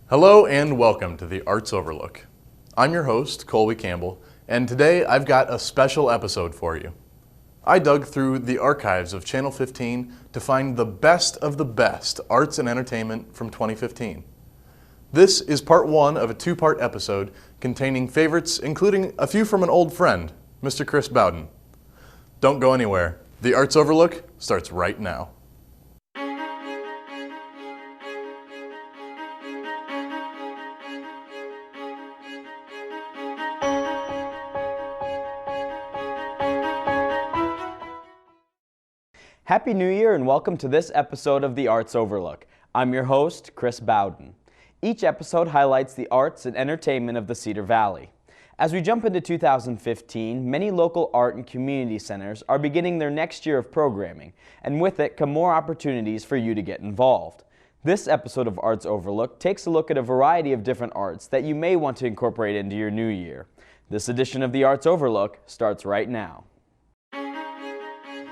Hello and welcome to the Arts Overlook. I'm your host, Colby Campbell, and today I've got a special episode for you. I dug through the archives of Channel 15 to find the best of the best arts and entertainment from 2015. This is part one of a two-part episode containing favorites, including a few from an old friend, Mr. Chris Bowden. Don't go anywhere. The Arts Overlook starts right now. Happy New Year and welcome to this episode of the Arts Overlook. I'm your host, Chris Bowden. Each episode highlights the arts and entertainment of the Cedar Valley. As we jump into 2015, many local art and community centers are beginning their next year of programming, and with it come more opportunities for you to get involved. This episode of Arts Overlook takes a look at a variety of different arts that you may want to incorporate into your new year. This edition of the Arts Overlook starts right now.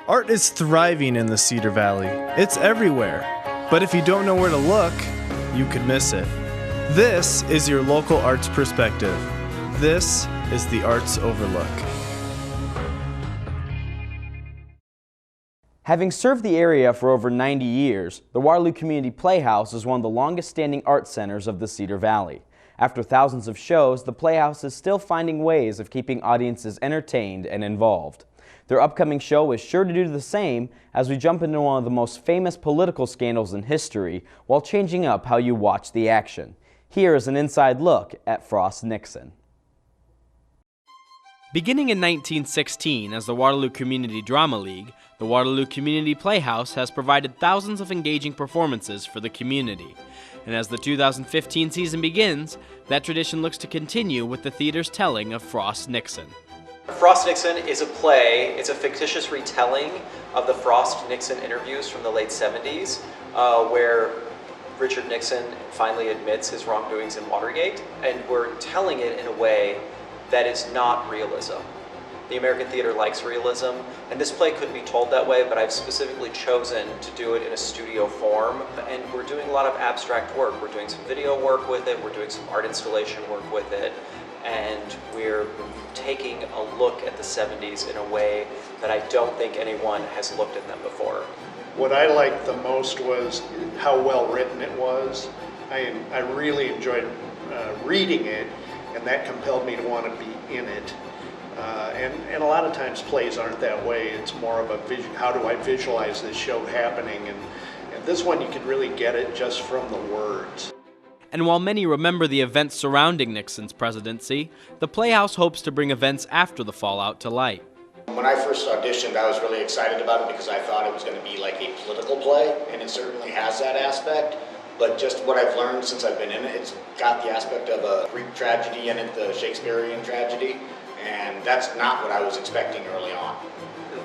Art is thriving in the Cedar Valley. It's everywhere. But if you don't know where to look, you could miss it. This is your local arts perspective. This is the Arts Overlook. Having served the area for over 90 years, the Waterloo Community Playhouse is one of the longest-standing art centers of the Cedar Valley. After thousands of shows, the Playhouse is still finding ways of keeping audiences entertained and involved. Their upcoming show is sure to do the same as we jump into one of the most famous political scandals in history while changing up how you watch the action. Here is an inside look at Frost Nixon. Beginning in 1916 as the Waterloo Community Drama League, the Waterloo Community Playhouse has provided thousands of engaging performances for the community. And as the 2015 season begins, that tradition looks to continue with the theater's telling of Frost Nixon. Frost Nixon is a play. It's a fictitious retelling of the Frost-Nixon interviews from the late 70s, where Richard Nixon finally admits his wrongdoings in Watergate, and we're telling it in a way that is not realism. The American theater likes realism, and this play couldn't be told that way, but I've specifically chosen to do it in a studio form, and we're doing a lot of abstract work. We're doing some video work with it, we're doing some art installation work with it, and we're taking a look at the 70s in a way that I don't think anyone has looked at them before. What I liked the most was how well written it was. I really enjoyed reading it, and that compelled me to want to be in it. And a lot of times plays aren't that way. It's more of a vision. How do I visualize this show happening? And this one you can really get it just from the words. And while many remember the events surrounding Nixon's presidency, the Playhouse hopes to bring events after the fallout to light. When I first auditioned, I was really excited about it because I thought it was going to be like a political play, and it certainly has that aspect. But just what I've learned since I've been in it, it's got the aspect of a Greek tragedy in it, the Shakespearean tragedy, and that's not what I was expecting early on.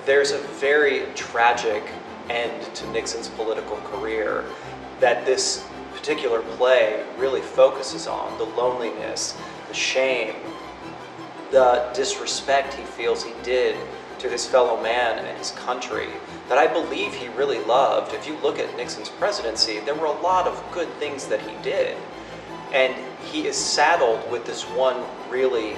There's a very tragic end to Nixon's political career that this particular play really focuses on: the loneliness, the shame, the disrespect he feels he did to his fellow man and his country that I believe he really loved. If you look at Nixon's presidency, there were a lot of good things that he did, and he is saddled with this one really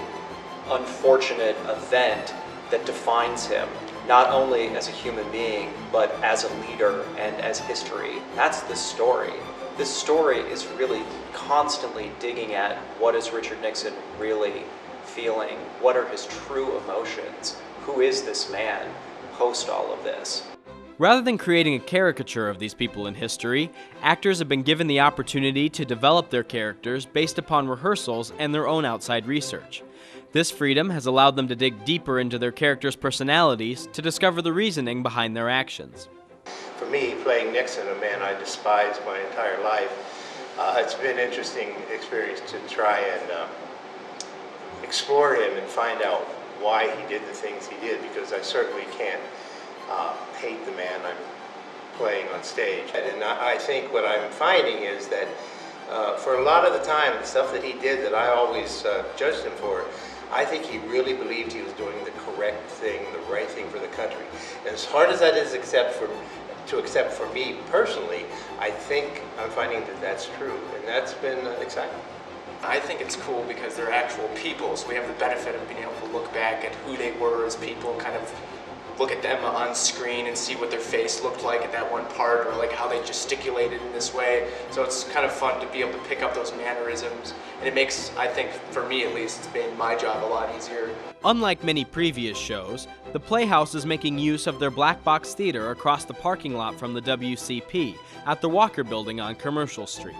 unfortunate event that defines him, not only as a human being, but as a leader and as history. That's the story. This story is really constantly digging at what is Richard Nixon really feeling? What are his true emotions? Who is this man post all of this? Rather than creating a caricature of these people in history, actors have been given the opportunity to develop their characters based upon rehearsals and their own outside research. This freedom has allowed them to dig deeper into their characters' personalities to discover the reasoning behind their actions. For me, playing Nixon, a man I despised my entire life, it's been an interesting experience to try and explore him and find out why he did the things he did, because I certainly can't hate the man I'm playing on stage. And I think what I'm finding is that for a lot of the time, the stuff that he did that I always judged him for, I think he really believed he was doing the correct thing, the right thing for the country. And as hard as that is, except for to accept for me personally, I think I'm finding that that's true, and that's been exciting. I think it's cool because they're actual people, so we have the benefit of being able to look back at who they were as people, kind of look at them on screen and see what their face looked like at that one part, or like how they gesticulated in this way. So it's kind of fun to be able to pick up those mannerisms, and it makes, I think, for me at least, it's made my job a lot easier. Unlike many previous shows, the Playhouse is making use of their black box theater across the parking lot from the WCP at the Walker Building on Commercial Street.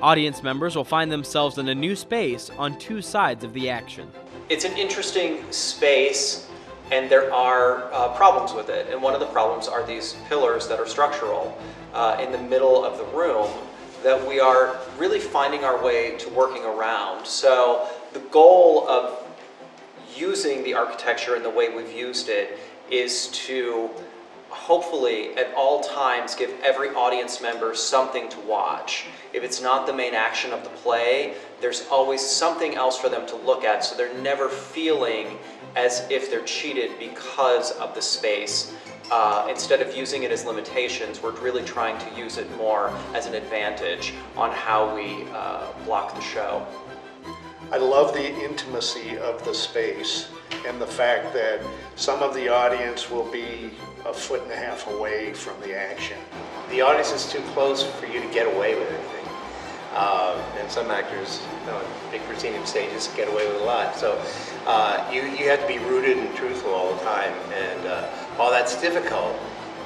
Audience members will find themselves in a new space on two sides of the action. It's an interesting space, and there are problems with it. And one of the problems are these pillars that are structural in the middle of the room that we are really finding our way to working around. So the goal of using the architecture in the way we've used it is to hopefully at all times give every audience member something to watch. If it's not the main action of the play, there's always something else for them to look at, so they're never feeling as if they're cheated because of the space. Instead of using it as limitations, we're really trying to use it more as an advantage on how we block the show. I love the intimacy of the space and the fact that some of the audience will be a foot and a half away from the action. The audience is too close for you to get away with anything. And some actors, on big proscenium stages, get away with a lot. So you have to be rooted and truthful all the time. And while that's difficult,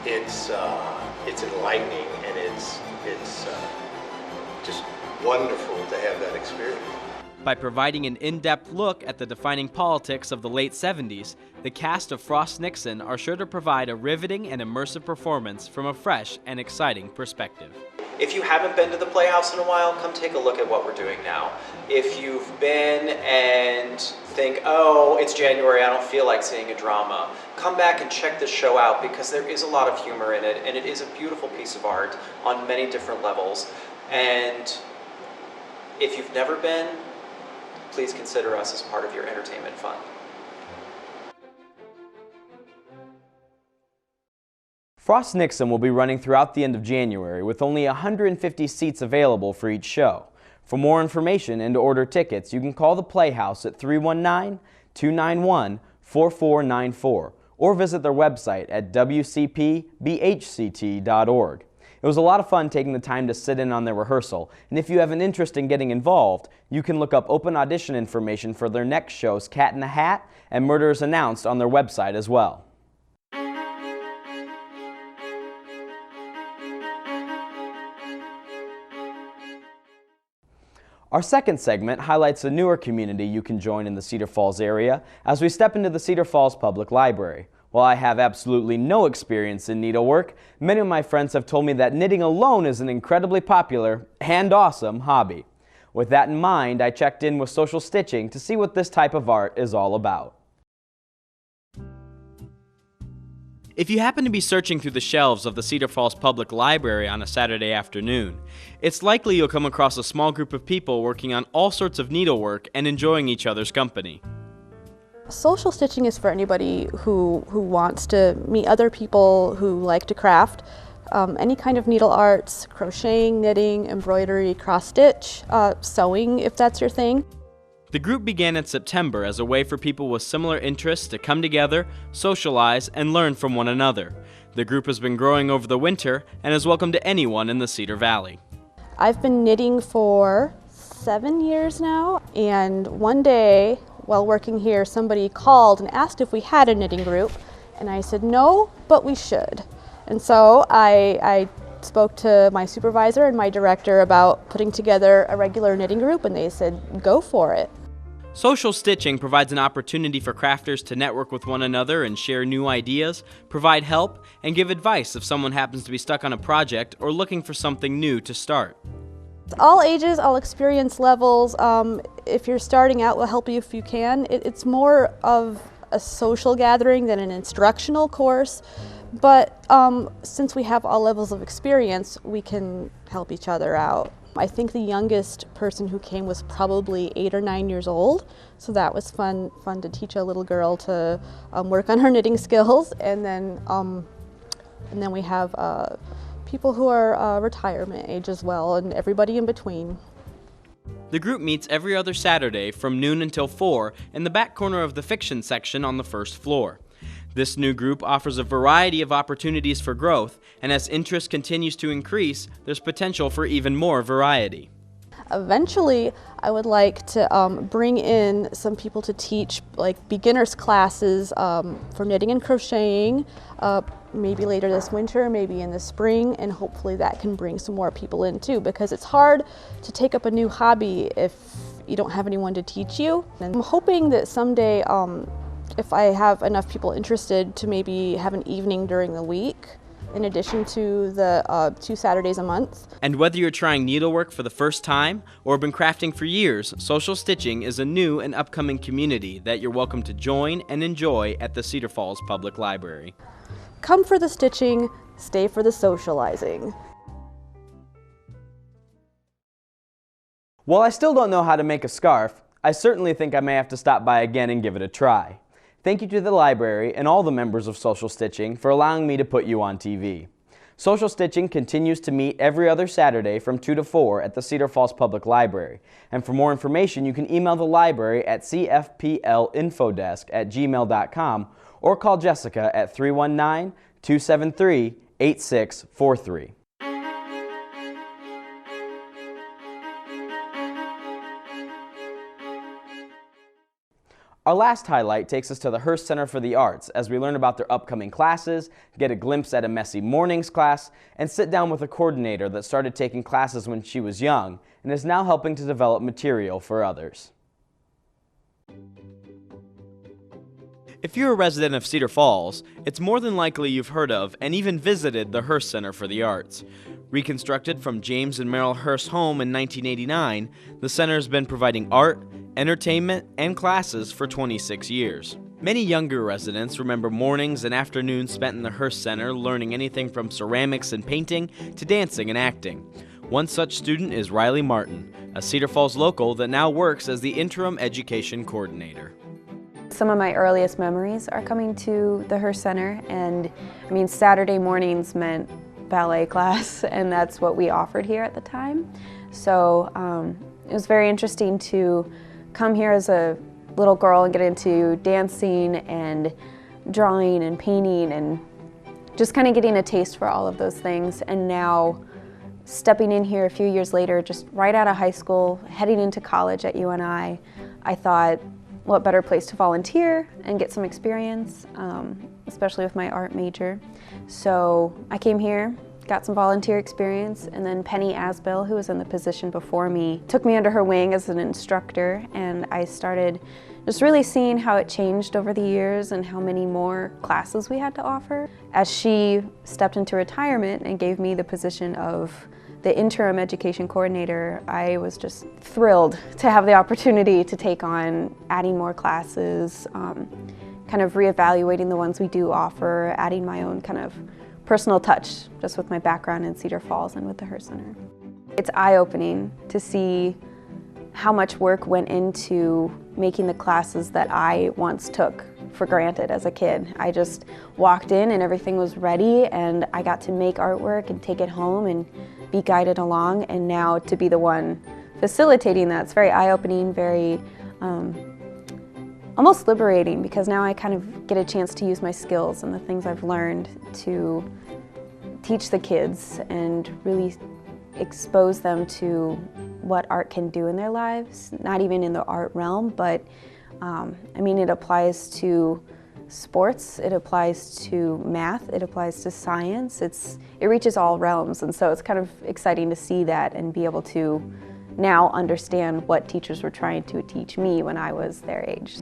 it's enlightening, and it's just wonderful to have that experience. By providing an in-depth look at the defining politics of the late 70s, the cast of Frost Nixon are sure to provide a riveting and immersive performance from a fresh and exciting perspective. If you haven't been to the Playhouse in a while, come take a look at what we're doing now. If you've been and think, oh, it's January, I don't feel like seeing a drama, come back and check this show out, because there is a lot of humor in it, and it is a beautiful piece of art on many different levels. And if you've never been, please consider us as part of your entertainment fund. Frost Nixon will be running throughout the end of January with only 150 seats available for each show. For more information and to order tickets, you can call the Playhouse at 319-291-4494 or visit their website at wcpbhct.org. It was a lot of fun taking the time to sit in on their rehearsal, and if you have an interest in getting involved, you can look up open audition information for their next shows Cat in the Hat and Murders Announced on their website as well. Our second segment highlights a newer community you can join in the Cedar Falls area as we step into the Cedar Falls Public Library. While I have absolutely no experience in needlework, many of my friends have told me that knitting alone is an incredibly popular and awesome hobby. With that in mind, I checked in with Social Stitching to see what this type of art is all about. If you happen to be searching through the shelves of the Cedar Falls Public Library on a Saturday afternoon, it's likely you'll come across a small group of people working on all sorts of needlework and enjoying each other's company. Social stitching is for anybody who wants to meet other people who like to craft. Any kind of needle arts, crocheting, knitting, embroidery, cross-stitch, sewing if that's your thing. The group began in September as a way for people with similar interests to come together, socialize, and learn from one another. The group has been growing over the winter and is welcome to anyone in the Cedar Valley. I've been knitting for 7 years now, and one day while working here, somebody called and asked if we had a knitting group, and I said no, but we should. And so I spoke to my supervisor and my director about putting together a regular knitting group, and they said go for it. Social Stitching provides an opportunity for crafters to network with one another and share new ideas, provide help, and give advice if someone happens to be stuck on a project or looking for something new to start. All ages, all experience levels. If you're starting out, we'll help you if you can. It's more of a social gathering than an instructional course, but since we have all levels of experience, we can help each other out. I think the youngest person who came was probably 8 or 9 years old, so that was fun to teach a little girl to work on her knitting skills. And then And then we have people who are retirement age as well, and everybody in between. The group meets every other Saturday from noon until 4 in the back corner of the fiction section on the first floor. This new group offers a variety of opportunities for growth, and as interest continues to increase, there's potential for even more variety. Eventually, I would like to bring in some people to teach like beginners classes for knitting and crocheting, maybe later this winter, maybe in the spring, and hopefully that can bring some more people in too, because it's hard to take up a new hobby if you don't have anyone to teach you. And I'm hoping that someday, if I have enough people interested, to maybe have an evening during the week, in addition to the 2 Saturdays a month. And whether you're trying needlework for the first time or been crafting for years, Social Stitching is a new and upcoming community that you're welcome to join and enjoy at the Cedar Falls Public Library. Come for the stitching, stay for the socializing. While I still don't know how to make a scarf, I certainly think I may have to stop by again and give it a try. Thank you to the library and all the members of Social Stitching for allowing me to put you on TV. Social Stitching continues to meet every other Saturday from 2 to 4 at the Cedar Falls Public Library. And for more information, you can email the library at cfplinfodesk@gmail.com or call Jessica at 319-273-8643. Our last highlight takes us to the Hearst Center for the Arts as we learn about their upcoming classes, get a glimpse at a messy mornings class, and sit down with a coordinator that started taking classes when she was young and is now helping to develop material for others. If you're a resident of Cedar Falls, it's more than likely you've heard of and even visited the Hearst Center for the Arts. Reconstructed from James and Merrill Hearst's home in 1989, the center has been providing art, entertainment, and classes for 26 years. Many younger residents remember mornings and afternoons spent in the Hearst Center learning anything from ceramics and painting to dancing and acting. One such student is Riley Martin, a Cedar Falls local that now works as the interim education coordinator. Some of my earliest memories are coming to the Hearst Center, and I mean, Saturday mornings meant ballet class, and that's what we offered here at the time. So it was very interesting to come here as a little girl and get into dancing and drawing and painting and just kind of getting a taste for all of those things. And now stepping in here a few years later, just right out of high school, heading into college at UNI, I thought, what better place to volunteer and get some experience, especially with my art major. So I came here, got some volunteer experience, and then Penny Asbell, who was in the position before me, took me under her wing as an instructor, and I started just really seeing how it changed over the years and how many more classes we had to offer. As she stepped into retirement and gave me the position of the interim education coordinator, I was just thrilled to have the opportunity to take on adding more classes, kind of reevaluating the ones we do offer, adding my own kind of personal touch, just with my background in Cedar Falls and with the Hearst Center. It's eye-opening to see how much work went into making the classes that I once took for granted as a kid. I just walked in and everything was ready, and I got to make artwork and take it home and be guided along, and now to be the one facilitating that, it's very eye-opening, very almost liberating, because now I kind of get a chance to use my skills and the things I've learned to teach the kids and really expose them to what art can do in their lives, not even in the art realm, but I mean, it applies to sports, it applies to math, it applies to science, it reaches all realms, and so it's kind of exciting to see that and be able to now understand what teachers were trying to teach me when I was their age.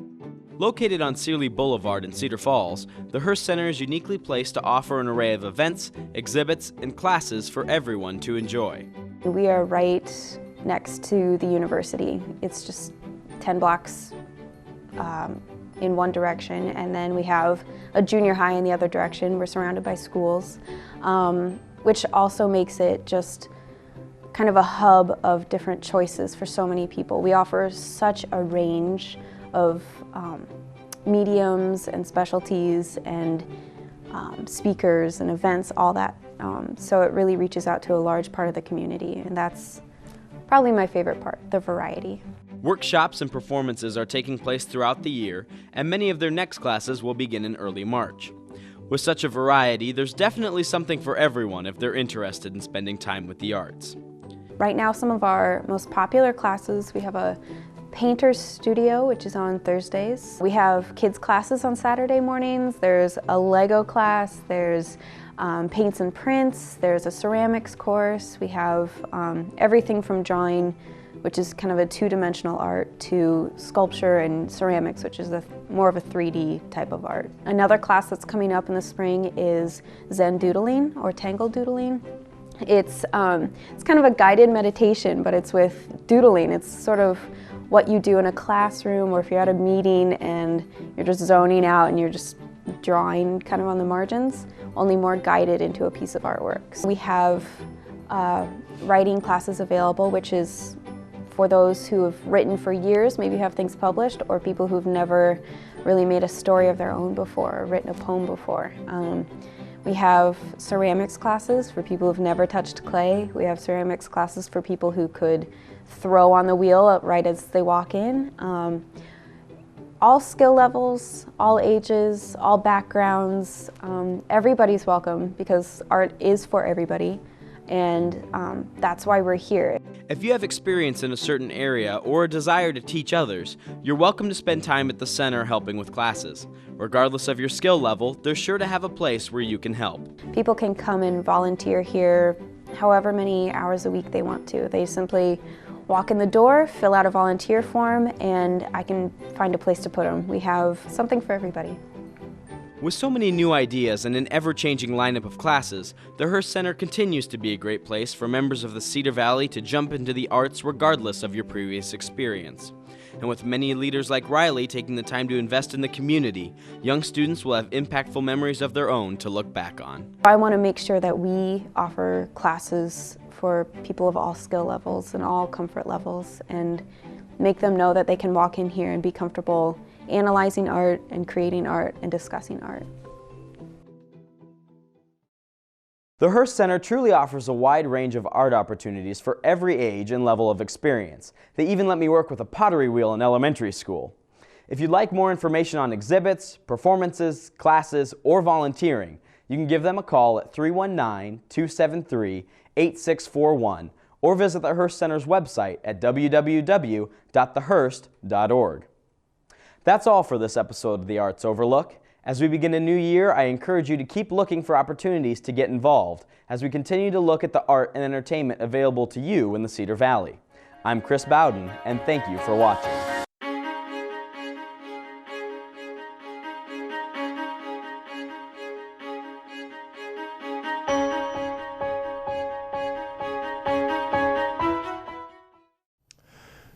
Located on Searly Boulevard in Cedar Falls, the Hearst Center is uniquely placed to offer an array of events, exhibits, and classes for everyone to enjoy. We are right next to the university. It's just 10 blocks in one direction, and then we have a junior high in the other direction. We're surrounded by schools, which also makes it just kind of a hub of different choices for so many people. We offer such a range of mediums and specialties, and speakers and events, all that. So it really reaches out to a large part of the community, and that's probably my favorite part, the variety. Workshops and performances are taking place throughout the year, and many of their next classes will begin in early March. With such a variety, there's definitely something for everyone if they're interested in spending time with the arts. Right now, some of our most popular classes, we have a painter's studio, which is on Thursdays. We have kids classes on Saturday mornings. There's a Lego class, there's paints and prints, there's a ceramics course. We have everything from drawing, which is kind of a two-dimensional art, to sculpture and ceramics, which is more of a 3D type of art. Another class that's coming up in the spring is Zen Doodling or Tangled Doodling. It's kind of a guided meditation, but it's with doodling. It's sort of what you do in a classroom, or if you're at a meeting and you're just zoning out and you're just drawing kind of on the margins, only more guided into a piece of artwork. So we have writing classes available, which is for those who have written for years, maybe have things published, or people who've never really made a story of their own before, or written a poem before. We have ceramics classes for people who've never touched clay. We have ceramics classes for people who could throw on the wheel right as they walk in. All skill levels, all ages, all backgrounds, everybody's welcome, because art is for everybody, and that's why we're here. If you have experience in a certain area or a desire to teach others, you're welcome to spend time at the center helping with classes. Regardless of your skill level, they're sure to have a place where you can help. People can come and volunteer here however many hours a week they want to. They simply walk in the door, fill out a volunteer form, and I can find a place to put them. We have something for everybody. With so many new ideas and an ever-changing lineup of classes, the Hearst Center continues to be a great place for members of the Cedar Valley to jump into the arts regardless of your previous experience. And with many leaders like Riley taking the time to invest in the community, young students will have impactful memories of their own to look back on. I want to make sure that we offer classes for people of all skill levels and all comfort levels, and make them know that they can walk in here and be comfortable analyzing art and creating art and discussing art. The Hearst Center truly offers a wide range of art opportunities for every age and level of experience. They even let me work with a pottery wheel in elementary school. If you'd like more information on exhibits, performances, classes, or volunteering, you can give them a call at 319-273-8641 or visit the Hearst Center's website at www.thehearst.org. That's all for this episode of the Arts Overlook. As we begin a new year, I encourage you to keep looking for opportunities to get involved as we continue to look at the art and entertainment available to you in the Cedar Valley. I'm Chris Bowden, and thank you for watching.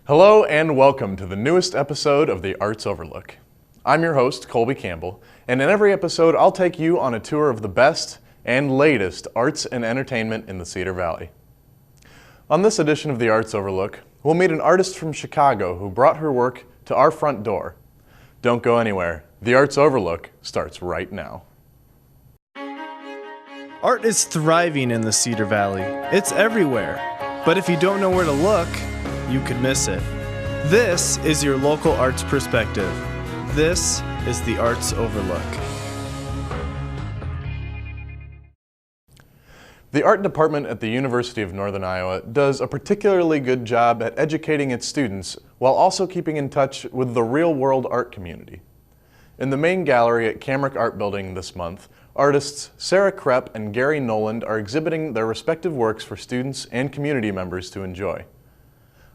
Hello and welcome to the newest episode of the Arts Overlook. I'm your host, Colby Campbell, and in every episode I'll take you on a tour of the best and latest arts and entertainment in the Cedar Valley. On this edition of the Arts Overlook, we'll meet an artist from Chicago who brought her work to our front door. Don't go anywhere. The Arts Overlook starts right now. Art is thriving in the Cedar Valley. It's everywhere. But if you don't know where to look, you could miss it. This is your local arts perspective. This is the Arts Overlook. The art department at the University of Northern Iowa does a particularly good job at educating its students while also keeping in touch with the real-world art community. In the main gallery at Camrick Art Building this month, artists Sarah Crep and Gary Noland are exhibiting their respective works for students and community members to enjoy.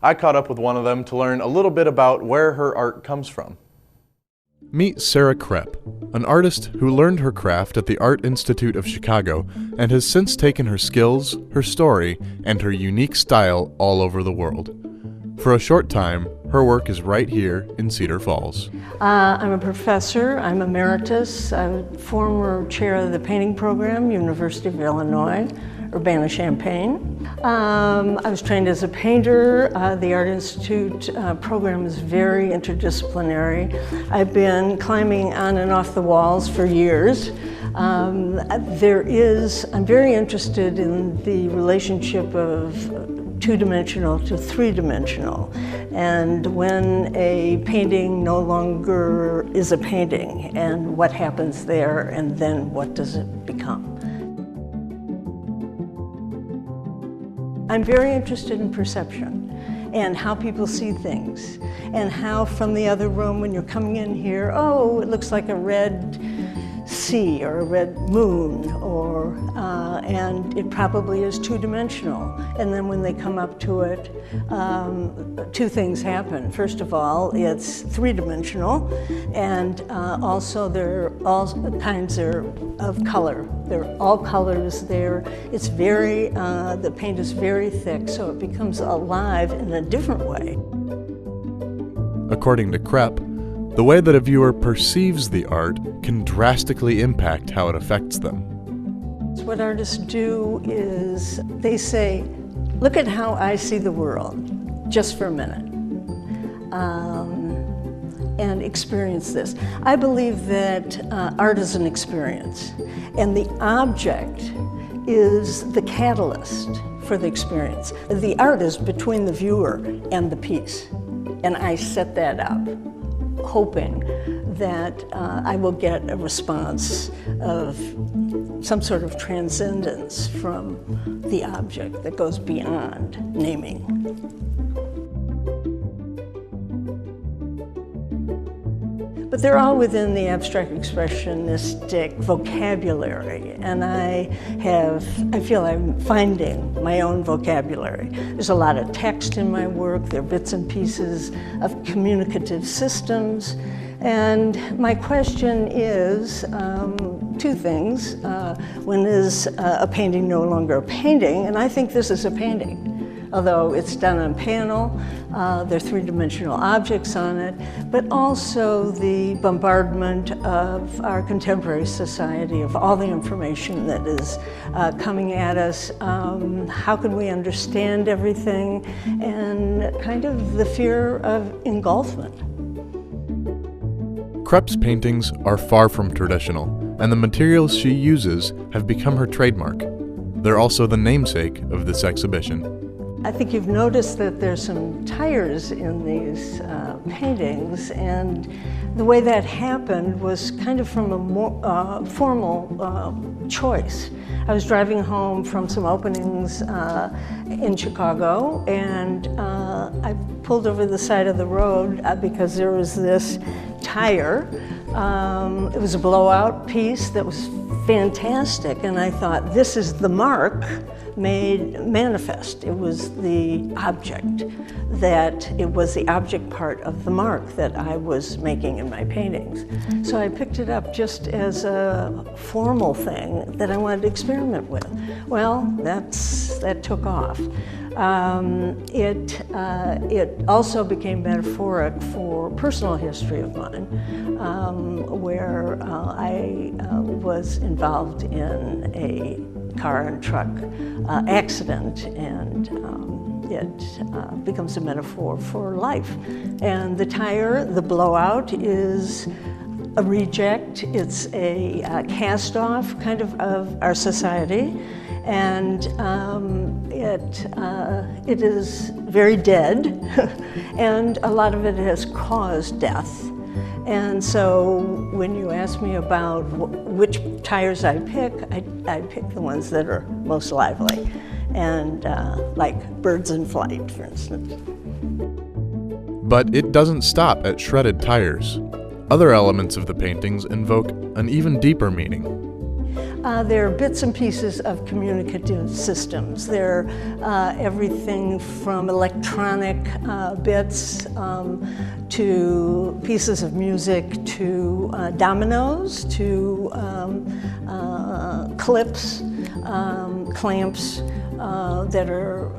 I caught up with one of them to learn a little bit about where her art comes from. Meet Sarah Crep, an artist who learned her craft at the Art Institute of Chicago and has since taken her skills, her story, and her unique style all over the world. For a short time, her work is right here in Cedar Falls. I'm a professor. I'm emeritus. I'm former chair of the painting program, University of Illinois, Urbana-Champaign. I was trained as a painter. The Art Institute program is very interdisciplinary. I've been climbing on and off the walls for years. I'm very interested in the relationship of two-dimensional to three-dimensional, and when a painting no longer is a painting, and what happens there, and then what does it become. I'm very interested in perception and how people see things, and how from the other room when you're coming in here, oh, it looks like a red sea or a red moon, and it probably is two-dimensional. And then when they come up to it, two things happen. First of all, it's three-dimensional, and also there are all kinds of color. There are all colors there. It's very, the paint is very thick, so it becomes alive in a different way. According to Crep, the way that a viewer perceives the art can drastically impact how it affects them. What artists do is they say, look at how I see the world, just for a minute, and experience this. I believe that art is an experience, and the object is the catalyst for the experience. The art is between the viewer and the piece, and I set that up, hoping that I will get a response of some sort of transcendence from the object that goes beyond naming. But they're all within the abstract expressionistic vocabulary, and I feel I'm finding my own vocabulary. There's a lot of text in my work, there are bits and pieces of communicative systems, and my question is two things. When is a painting no longer a painting? And I think this is a painting, although it's done on panel. There are three-dimensional objects on it, but also the bombardment of our contemporary society, of all the information that is coming at us. How can we understand everything? And kind of the fear of engulfment. Crep's paintings are far from traditional, and the materials she uses have become her trademark. They're also the namesake of this exhibition. I think you've noticed that there's some tires in these paintings, and the way that happened was kind of from a more formal choice. I was driving home from some openings in Chicago, and I pulled over the side of the road because there was this tire. It was a blowout piece that was fantastic, and I thought, this is the mark made manifest. It was the object part of the mark that I was making in my paintings. So I picked it up just as a formal thing that I wanted to experiment with. Well, that took off. It also became metaphoric for personal history of mine, where I was involved in a car and truck accident, and it becomes a metaphor for life. And the tire, the blowout, is a reject. It's a cast-off kind of our society, and it is very dead, and a lot of it has caused death. And so when you ask me about which tires I pick the ones that are most lively, and like birds in flight, for instance. But it doesn't stop at shredded tires. Other elements of the paintings invoke an even deeper meaning. There are bits and pieces of communicative systems. They're everything from electronic bits to pieces of music to dominoes to clips, clamps, that are,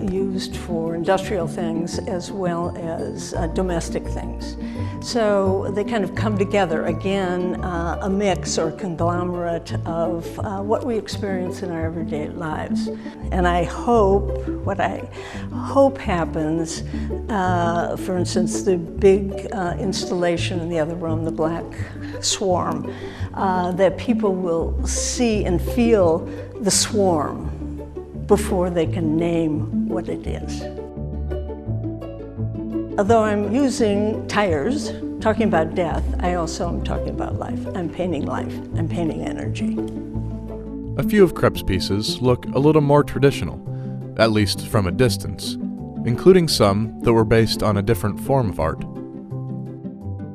used for industrial things as well as domestic things. So they kind of come together, again, a mix or conglomerate of what we experience in our everyday lives. And what I hope happens, for instance, the big installation in the other room, the Black Swarm, that people will see and feel the swarm before they can name what it is. Although I'm using tires, talking about death, I also am talking about life. I'm painting life. I'm painting energy. A few of Crep's pieces look a little more traditional, at least from a distance, including some that were based on a different form of art.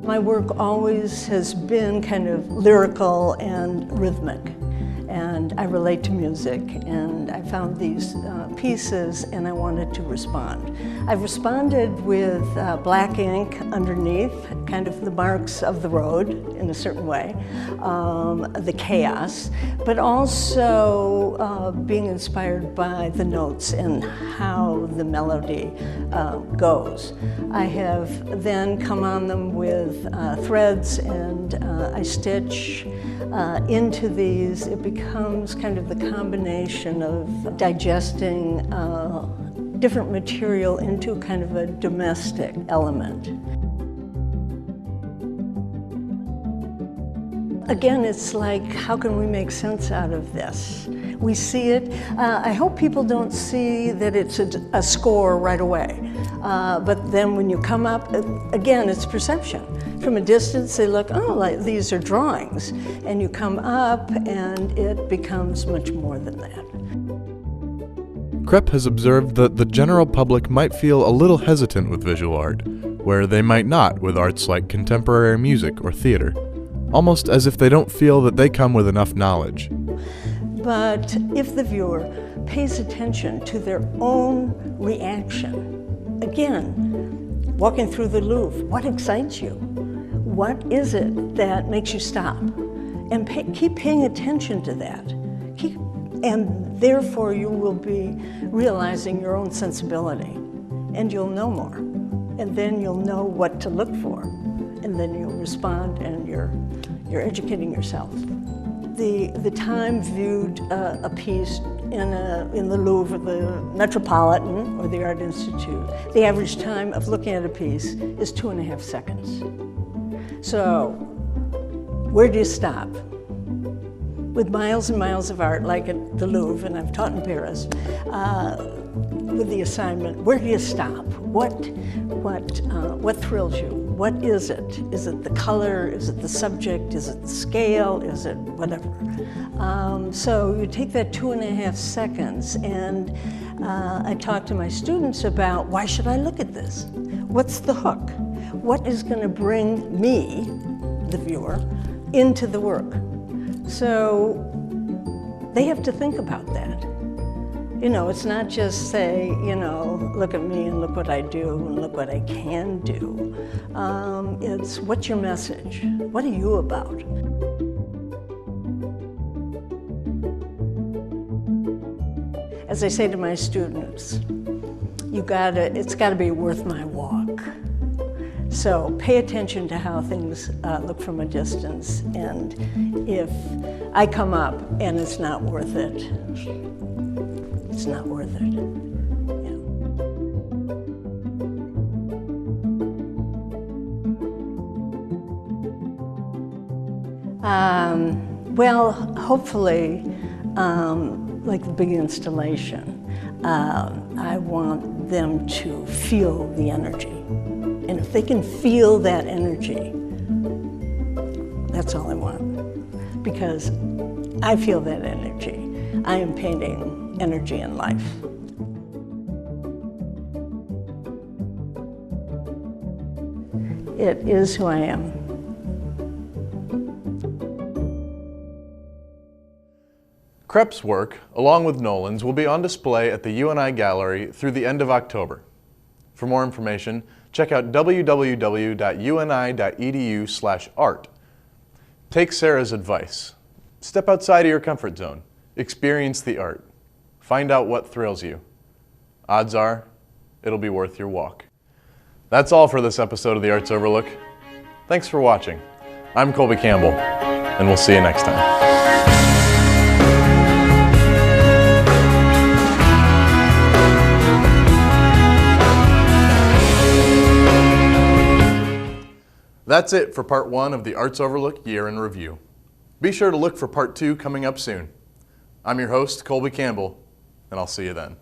My work always has been kind of lyrical and rhythmic, and I relate to music, and I found these pieces and I wanted to respond. I've responded with black ink underneath, kind of the marks of the road in a certain way, the chaos, but also being inspired by the notes and how the melody goes. I have then come on them with threads, and I stitch into these. It becomes kind of the combination of digesting different material into kind of a domestic element. Again, it's like, how can we make sense out of this? We see it. I hope people don't see that it's a score right away. But then when you come up, again, it's perception. From a distance, they look, oh, like these are drawings. And you come up, and it becomes much more than that. Crep has observed that the general public might feel a little hesitant with visual art, where they might not with arts like contemporary music or theater, almost as if they don't feel that they come with enough knowledge. But if the viewer pays attention to their own reaction, again, walking through the Louvre, what excites you? What is it that makes you stop? And keep paying attention to that. And therefore you will be realizing your own sensibility, and you'll know more. And then you'll know what to look for. And then you'll respond, and you're educating yourself. The time viewed a piece in the Louvre, the Metropolitan, or the Art Institute, the average time of looking at a piece is 2.5 seconds. So, where do you stop? With miles and miles of art, like at the Louvre, and I've taught in Paris, with the assignment, where do you stop? What thrills you? What is it? Is it the color? Is it the subject? Is it the scale? Is it whatever? So you take that 2.5 seconds, and I talk to my students about, why should I look at this? What's the hook? What is going to bring me, the viewer, into the work? So they have to think about that. It's not just say, look at me and look what I do and look what I can do. It's, what's your message? What are you about? As I say to my students, it's gotta be worth my walk. So pay attention to how things look from a distance, and if I come up and it's not worth it, it's not worth it. Well, hopefully, like the big installation, I want them to feel the energy. And if they can feel that energy, that's all I want. Because I feel that energy. I am painting energy and life. It is who I am. Crep's work, along with Noland's, will be on display at the UNI Gallery through the end of October. For more information, check out www.uni.edu/art. Take Sarah's advice. Step outside of your comfort zone. Experience the art. Find out what thrills you. Odds are, it'll be worth your walk. That's all for this episode of the Arts Overlook. Thanks for watching. I'm Colby Campbell, and we'll see you next time. That's it for part 1 of the Arts Overlook Year in Review. Be sure to look for part 2 coming up soon. I'm your host, Colby Campbell, and I'll see you then.